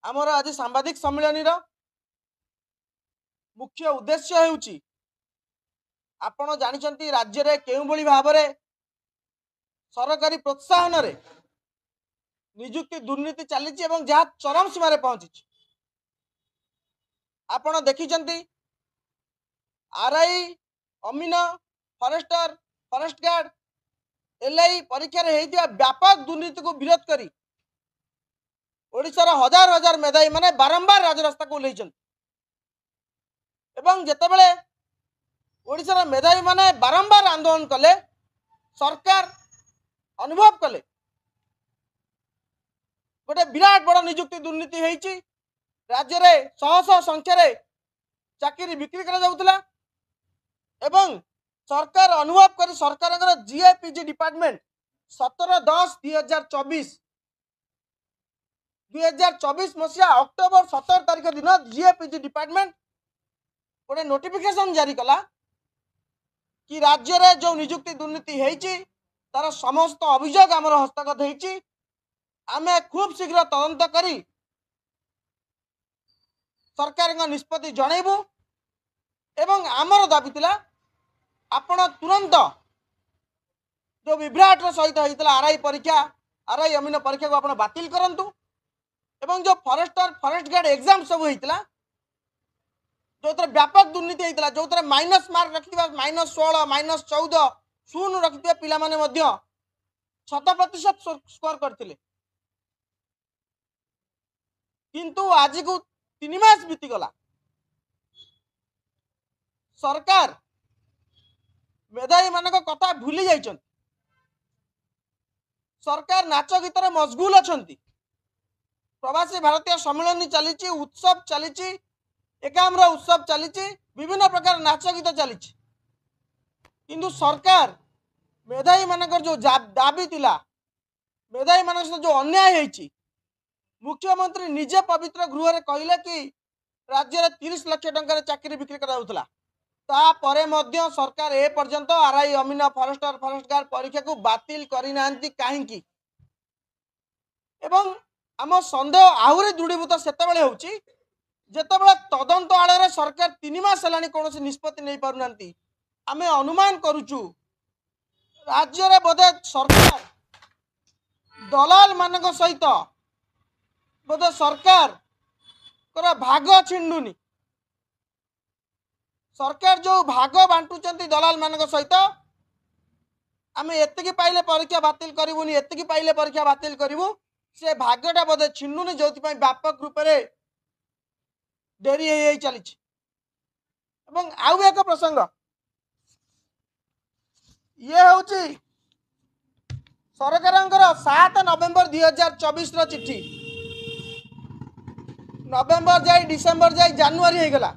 आमर आज सांबादिक सम्मेलन मुख्य उद्देश्य हेउची आपण जानिचंती राज्य रे केउ भली भाबरे सरकारी प्रोत्साहन रे नियुक्ति दुर्नीति चली जहाँ चरम सीमार पहुंची आपण देखिचंती आरआई अमीन फॉरेस्टर फॉरेस्ट गार्ड एलआई परीक्षा व्यापक दुर्नीति को विरोध करी ओडिशार हजार हजार मेधावी माने बारंबार राजरास्ता को ओह्लैछन एवं जेतेबेले ओडिशार मेधावी माने बारंबार आंदोलन कले सरकार अनुभव कले गोटे विराट बड़ नियुक्ति दुर्नीति होईची राज्य रे शह शह संख्या चाकरी बिक्री करा जाउतला एवं सरकार अनुभव कर सरकार जीएपीजी डिपार्टमेंट 17/10/2024 मसीहा अक्टोबर 17 तारीख दिन जीएपीजी डिपार्टमेंट गोटे नोटिफिकेशन जारी कला कि राज्य रे जो नियुक्ति दुर्नीति होईची तार समस्त अभियोग आमर हस्तगत होईची आमे खूब शीघ्र तदंत करी सरकार निष्पत्ति जनइबू एवं आमर दाबी थिला आपण तुरंत जो विभ्राट सहित होता आरआई परीक्षा आरआई अमीन परीक्षा को आपण बातिल करंतु एवं जो फॉरेस्टर फॉरेस्ट गार्ड एग्जाम सब होता जो व्यापक दुर्नीति होता जो माइनस मार्क रखिथिबा -16 -14 शून्य रखिथिबा पिला माने मध्य 100% स्कोर करथिले किंतु आज को 3 मास बीती गला सरकार मेधावी मान कथा भूली जाइछन सरकार नाच गीतर मशगुल अछंती प्रवासी भारतीय सम्मेलन चली उत्सव चली एकाम्र उत्सव चली विभिन्न प्रकार नाच गीत चली किंतु सरकार मेधावी मानकर जो दाबी थिला मेधावी मान जो अन्याय होईची मुख्यमंत्री निजे पवित्र गृह कहले कि राज्य में 30 लाख टंकार चाकरी बिक्री कराउतला तापरे मध्य सरकार ए पर्यंत आरआई अमीन फॉरेस्टर फॉरेस्ट गार्ड परीक्षा को बातिल करिनांती काहींकी एवं आम संदेह आहुरी दृढ़ीभूत सेतेबेले होउची जेतेबेले तदंत आड़े सरकार 3 मास हेलानी कोनोसी निष्पत्ति नहीं पारुनांती आमे अनुमान करूचु राज्य रे बोधे सरकार दलाल मानक सहित बोधे सरकार कोरा भाग छिंडुनी सरकार जो भाग बांटुचंती दलाल मानक सहित आमे एतिकी पाइले परीक्षा बातिल करिवुनी एतिकी पाइले परीक्षा बातिल करिवु से भागटा बोधे छिंडुनी जोथि पई व्यापक रूप रे डेरी हे चली एवं आउ एक प्रसंग ये होची सरकारंकर 7 नवेम्बर 2024 रो चिट्ठी नवेम्बर जाई डिसेम्बर जाई जनवरी हे गला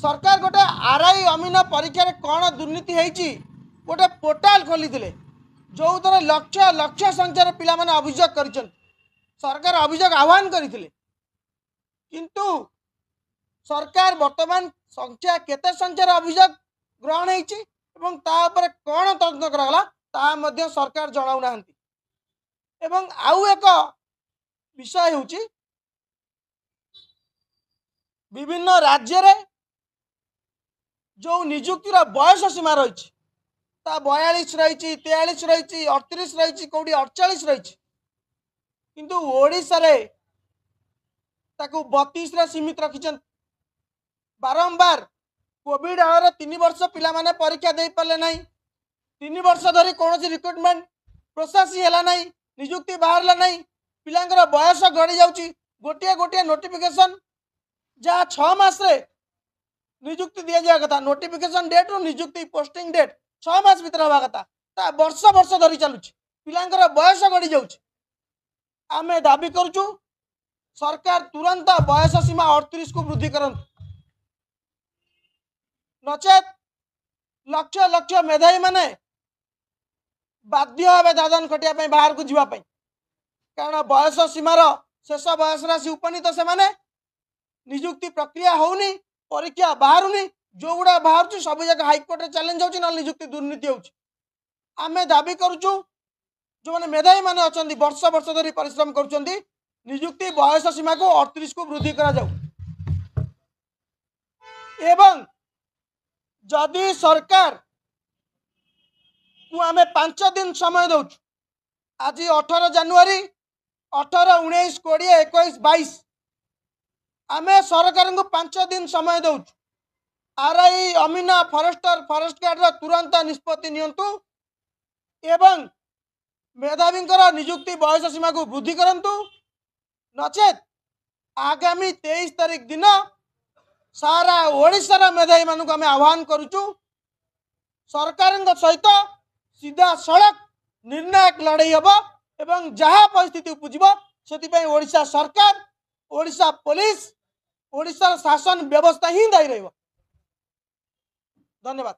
सरकार गोटे आरआई अमीन परीक्षा कौन दुर्नीति होईची गोटे पोर्टाल खोली जो थर लक्ष लक्ष संख्यार पिला माने अभियोग कर सरकार अभियोग आह्वान करते किंतु सरकार वर्तमान संख्या केते संख्यार अभियोग ग्रहण होईची एवं ता ऊपर कौन तदंत करागला ता मध्य सरकार जणाउ नाहंती एवं आउ एक विषय होची विभिन्न राज्य रे जो नियुक्तिर बयस सीमा रही 42 रही 43 रही 38 रही कौटी 48 रही किंतु ओडिशा रे ताकू 32 रे सीमित रखिछन बारंबार कोविड आवर 3 वर्ष पिला माने परीक्षा दे पाले नहीं 3 वर्ष धरी कौन रिक्रुटमेंट प्रोसेस हैला नहीं नियुक्ति बाहरला नहीं पिलांकर बयस गड़ी जाउची गोटे गोटे नोटिफिकेशन जहाँ 6 मास रे नियुक्ति दिया जाए कथा नोटिफिकेशन डेट रो नियुक्ति पोस्टिंग डेट 6 मास भीतर हवा कथा ता वर्ष वर्ष धरी चलुची पिलांकर बयस गड़ी जाउची आमे दाबी करूचु सरकार तुरंत बयस सीमा 38 को वृद्धि करन नचेत लक्ष लक्ष मेधावी माने बाध्य हे दादन खटिया पई बाहर को जीवा पई कारण बयस सीमार शेष बयस राशि उपनीत से माने नियुक्ति प्रक्रिया होनी परीक्षा बाहरुनी जो गुड़ा बाहर सब जगह हाईकोर्ट रे चैलेंज होची न नियुक्ति दुर्नीति होची आमे दाबी करूचु जो माने मेधावी माने अछंती वर्ष वर्ष धरी परिश्रम करूचंती नियुक्ति बयस सीमा को 38 को वृद्धि करा जाऊ एवं जदि सरकार को आम 5 दिन समय दौ आज 18 जनवरी 18 19 20 21 22 आम सरकार को 5 दिन समय दौ RI Amina forester forest guard तुरंत निष्पत्ति नियंतु एवं मेधावी नियुक्ति बयस सीमा को वृद्धि करंतु नचेत आगामी 23 तारीख दिन सारा ओडिशार मेधावी मानक आम आह्वान करुचु सरकार सहित सीधा सड़क निर्णायक लड़ाई हम एवं जहाँ परिस्थिति उपजिब से ओडिशा सरकार ओडिशा पुलिस ओडिशा शासन व्यवस्था ही दायी रही। धन्यवाद।